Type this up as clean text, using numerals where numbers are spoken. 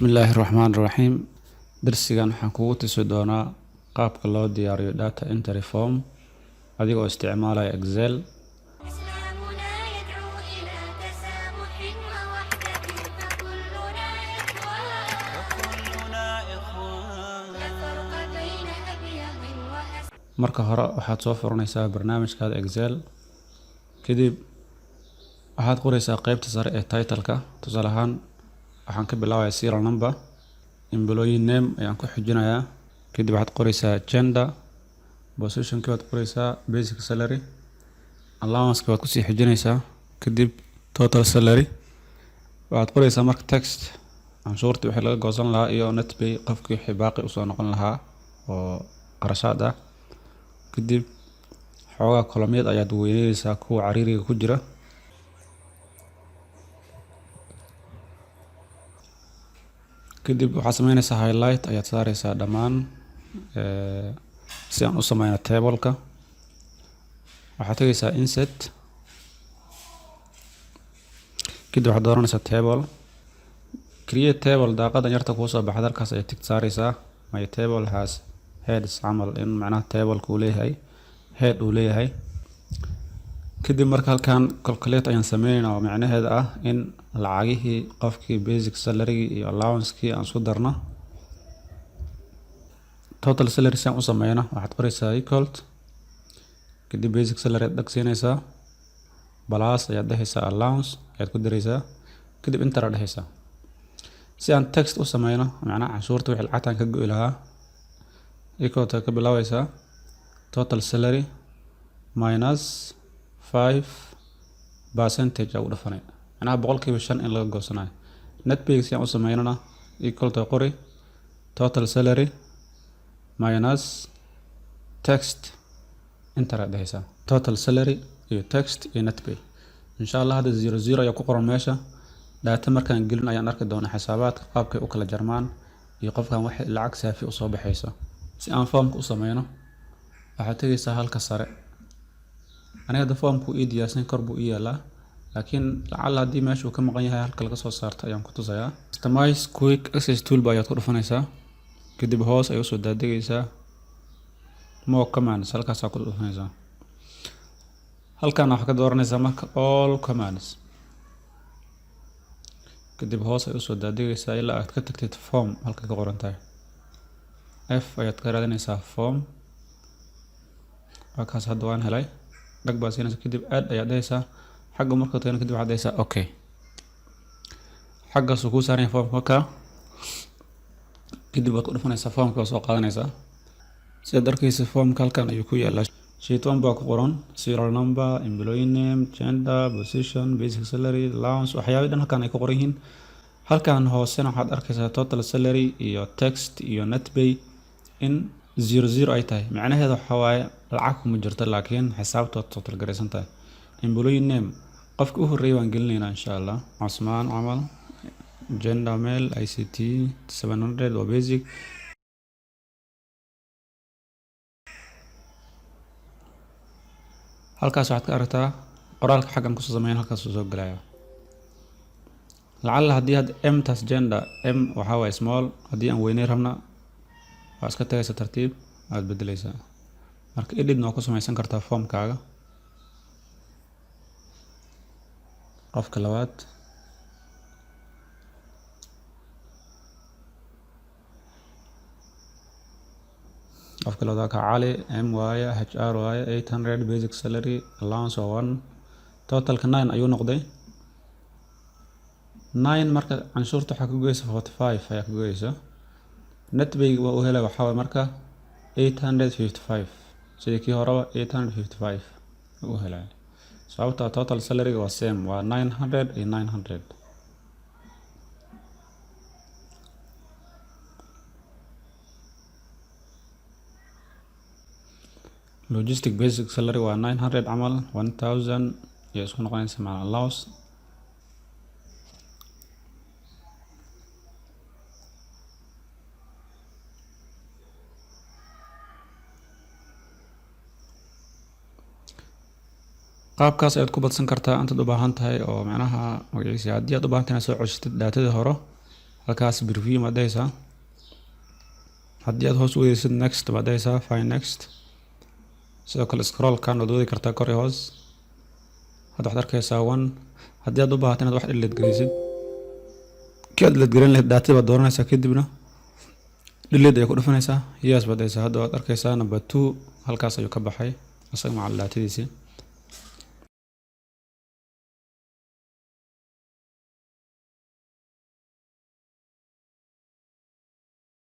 بسم الله الرحمن الرحيم درسيgan waxaan kugu tusi doonaa qaabka loo diyaariyo data entry form adigoo isticmaalaya Excel. إسلامنا يدعو إلى تسامح ووحدة فكلنا إخوان لا فرق بين أبيض وأسود. marka hore waxaad soo furanaysaa barnaamijkaada Excel kadib waxaad qoraysaa qaybta sare ee title-ka tusaale ahaan waxaan ka bilaabayaa serial number, employee name ayaan ku xijinayaa, kadib waxaad qoraysaa gender, position-ka waad qoraysaa, basic salary, allowance-ka waad kusii xijinaysaa, kadib total salary waxaad qoraysaa marka text canshuurtii wixii laga goosan lahaa iyo net pay qofkii wixii baaqi usoo noqon lahaa oo qarashaad ah. kadib xoogaa kolomyad ayaad weyneynaysaa kuwa cariiriga ku jira. kadib waxaad sameynaysaa highlight ayaad saaraysaa dhammaan si aan u sameyno table-ka. waxaad tegaysaa insert, kadib waxaad dooranaysaa table, create table. daaqadan yarta kuusoo baxda halkaas ayaad tig saaraysaa my table has heads camal in macnaha table-ka uu leeyahay head uu leeyahay. kadib marka halkan calculate ayaan sameynaynaa oo macnaheeda ah in lacagihii qofkii basic salary iyo allowance-kii aan isku darno. total salary si aan u sameyno waxaad qoraysaa equal, kadib basic salary aad dhagsiinaysaa, plus ayaad dhehaysaa allowance ayaad ku daraysaa, kadib enter aad dhehaysaa. si aan text u sameyno macnaha canshuurta wixii lacagtaan ka go'i lahaa equal ka bilaabaysaa total salary minus 5% ugu dhafanay macnaha 5% in laga goosanayo. net pay si aan u sameynana equal to qori total salary minus text enter aad dhehaysaa. total salary iyo text iyo net pay insha Allah hada 00 ayaa ku qoran meesha. data markaan gelin ayaan arki doonaa xisaabaadka qaabkay u kala jarmaan iyo qofkan wax lacag saafi u soo baxayso. si aan formka u sameyno waxaad tegaysaa halka sare. aniga da formku ii diyaarsan kor buu ii yaalaa, laakiin lacala haddii meesha uu ka maqan yahay halka laga soo saarto ayaan ku tusayaa. customize quick access toolbar ayaad ku dhufanaysaa, kadib hoos ay usoo daadegaysaa more commands halkaasaa ku dhufanaysaa. halkan waxaa ka dooranaysaa marka all commands, kadib hoos ay usoo daadegaysaa ilaa aad ka tagtid form halka ka qoran tahay f ayaad ka raadinaysaa form. halkaas hadda waan helay dhag baa siinaysa, kadib add ayaad dhehaysaa. xagga markaad tagno kadib waxaad dhehaysaa okay. xaggaasuu kuu saaran yahay formka ka, kadib waad ku dhufanaysaa formka oo soo qaadanaysaa. sidaad arkaysa formka halkan ayuu ku yaalaa. sheet 1 baa ku qoran serial number, employee name, gender, position, basic salary, allowance, waxyaabo dhan halkan ay ku qoran yihiin. halkan hoosena waxaad arkaysaa total salary iyo text iyo net pay in 00 ay tahay. macnaheedu waxa waaye lacag kuma jirto laakiin xisaabta total gareysan tahay. employee name qofka u horeeyay waan gelinaynaa insha Allah, Cusmaan Camal, gender male, ICT 700 waa basic. halkaas waxaad ka aragtaa qoraalka xaggan kusoo sameyn halkaas soo galaya. lacala haddii had m tas gender m waxa waaye small, haddii aan weynay rabna waa iska tagaysa tartiib aad bedelaysaa. marka edit noo ku samaysan kartaa formkaaga. qofka labaad ka Cali m waaye HR waaye 800 basic salary, allowance waa 1, totalka 9 ayuu noqday. 9 marka canshuurta waxaa ka goysa 45 ayaa ka goysa. net pay waa u helay waxaa waaye marka 855 sidii kii horeba 855 u helay. sababta total salary waa same waa 900 iyo 900. logistic basic salary waa 900 camal 1000 iyo isku noqonaysa macal allowance. qaabkaas ayaad ku badsan kartaa intaad u baahan tahay oo macnaha magaciisa haddii aad u baahan tahay soo codsatid daatadii hore halkaas preview ma dhaysaa. haddii aad hoos u wadaysid next ma dhaysaa find next. sidoo kale scroll kan waad wadi kartaa kor iyo hoos. hadda waxaad arkaysaa one. haddii aad u baahato inaad wax delete garaysid kii aad delete garan lahayd data baad dooranaysaa kadibna delete ayaa ku dhufanaysaa yes baad dhaysaa. hadda waad arkaysaa number 2 halkaas ayuu ka baxay isaga macal datadiisii.